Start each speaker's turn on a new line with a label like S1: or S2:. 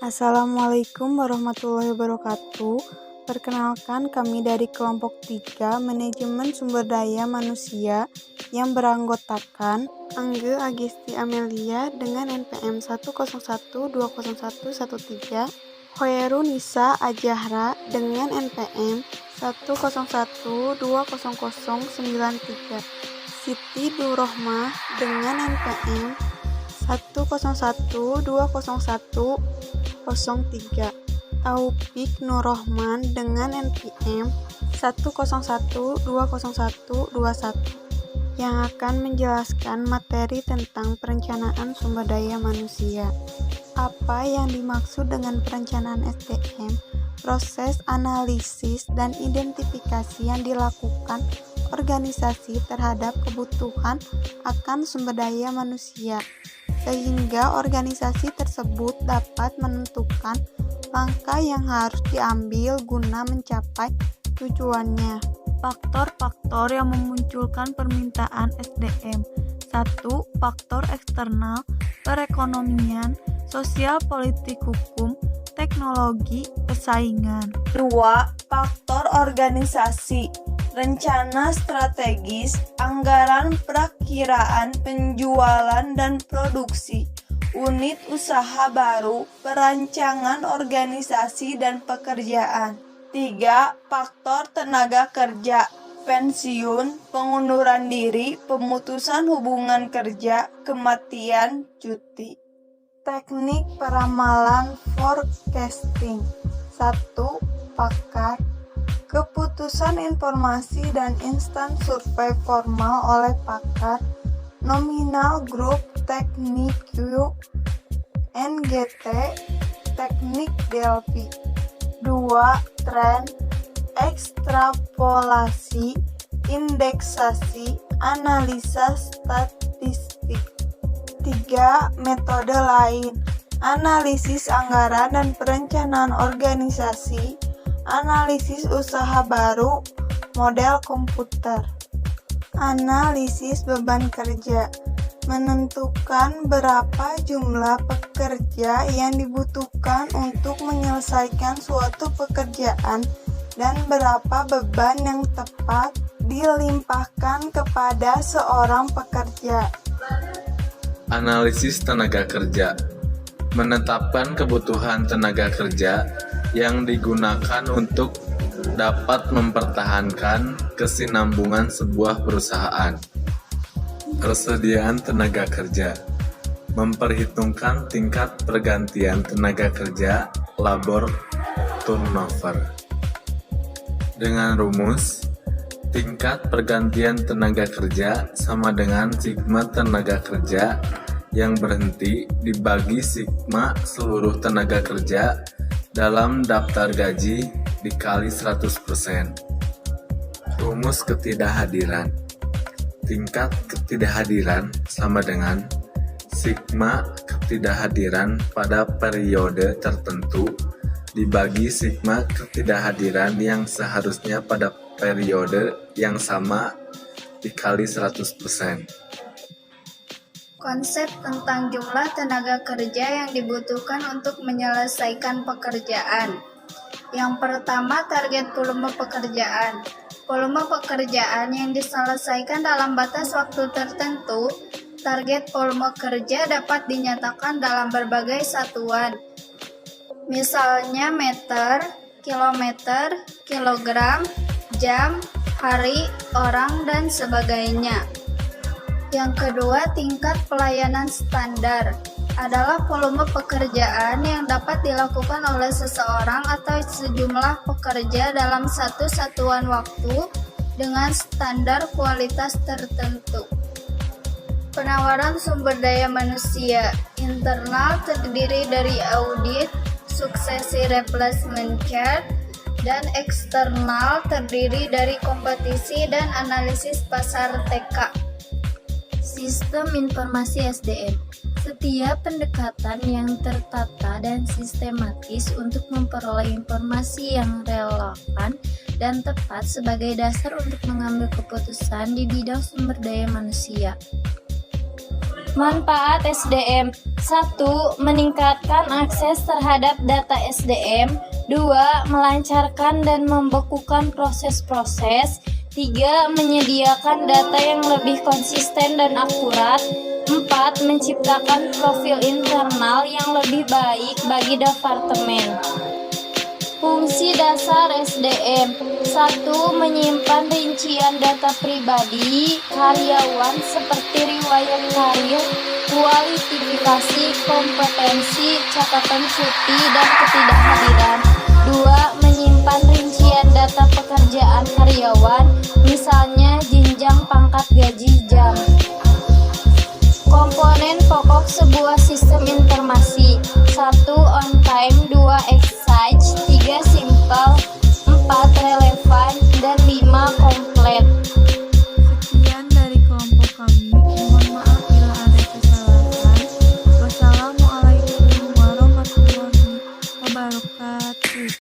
S1: Assalamualaikum warahmatullahi wabarakatuh. Perkenalkan, kami dari kelompok 3 Manajemen Sumber Daya Manusia yang beranggotakan Angge Agesti Amelia dengan NPM 101201113, Khoeru Nisa Ajahra dengan NPM 101200093, Siti Nurrohmah dengan NPM 101201003, Taufik Nurrohman dengan NPM 101200121 yang akan menjelaskan materi tentang perencanaan sumber daya manusia. Apa yang dimaksud dengan perencanaan SDM? Proses analisis dan identifikasi yang dilakukan organisasi terhadap kebutuhan akan sumber daya manusia, sehingga organisasi tersebut dapat menentukan langkah yang harus diambil guna mencapai tujuannya. Faktor-faktor yang memunculkan permintaan SDM. 1. Faktor eksternal, perekonomian, sosial, politik, hukum, teknologi, persaingan. 2. Faktor organisasi, rencana strategis, anggaran perakiraan, penjualan dan produksi, unit usaha baru, perancangan organisasi dan pekerjaan. 3. Faktor tenaga kerja, pensiun, pengunduran diri, pemutusan hubungan kerja, kematian, cuti. Teknik peramalan forecasting. 1. Pakar, keputusan informasi dan instan survei formal oleh pakar, nominal grup, teknik Q, NGT, teknik Delphi. 2. Tren, ekstrapolasi, indeksasi, analisa statistik. 3. Metode lain, analisis anggaran dan perencanaan organisasi, analisis usaha baru, model komputer. Analisis beban kerja, menentukan berapa jumlah pekerja yang dibutuhkan untuk menyelesaikan suatu pekerjaan dan berapa beban yang tepat dilimpahkan kepada seorang pekerja.
S2: Analisis tenaga kerja, menetapkan kebutuhan tenaga kerja yang digunakan untuk dapat mempertahankan kesinambungan sebuah perusahaan. Persediaan tenaga kerja, memperhitungkan tingkat pergantian tenaga kerja, labor turnover. Dengan rumus, tingkat pergantian tenaga kerja sama dengan sigma tenaga kerja yang berhenti dibagi sigma seluruh tenaga kerja dalam daftar gaji dikali 100%. Rumus ketidakhadiran. Tingkat ketidakhadiran sama dengan sigma ketidakhadiran pada periode tertentu dibagi sigma ketidakhadiran yang seharusnya pada periode yang sama dikali 100%.
S3: Konsep tentang jumlah tenaga kerja yang dibutuhkan untuk menyelesaikan pekerjaan. Yang pertama, target volume pekerjaan. Volume pekerjaan yang diselesaikan dalam batas waktu tertentu. Target volume kerja dapat dinyatakan dalam berbagai satuan. Misalnya meter, kilometer, kilogram, jam, hari, orang, dan sebagainya. Yang kedua, tingkat pelayanan standar adalah volume pekerjaan yang dapat dilakukan oleh seseorang atau sejumlah pekerja dalam satu satuan waktu dengan standar kualitas tertentu. Penawaran sumber daya manusia internal terdiri dari audit, suksesi replacement chart, dan eksternal terdiri dari kompetisi dan analisis pasar TK. Sistem informasi SDM. Setiap pendekatan yang tertata dan sistematis untuk memperoleh informasi yang relevan dan tepat sebagai dasar untuk mengambil keputusan di bidang sumber daya manusia.
S4: Manfaat SDM: 1. Meningkatkan akses terhadap data SDM. 2. Melancarkan dan membekukan proses-proses. 3. Menyediakan data yang lebih konsisten dan akurat. 4. Menciptakan profil internal yang lebih baik bagi departemen. Fungsi dasar SDM: 1. Menyimpan rincian data pribadi karyawan seperti riwayat karir, kualifikasi, kompetensi, catatan cuti, dan ketidakhadiran. 2. Menyimpan rincian data pekerjaan karyawan, misalnya jenjang, pangkat, gaji, jam. Komponen pokok sebuah sistem informasi: 1. On time, 2. Exchange, 3. Simple, 4. Relevan, dan 5. Komplit.
S1: Sekian dari kelompok kami. Mohon maaf bila ada kesalahan. Wassalamualaikum warahmatullahi wabarakatuh.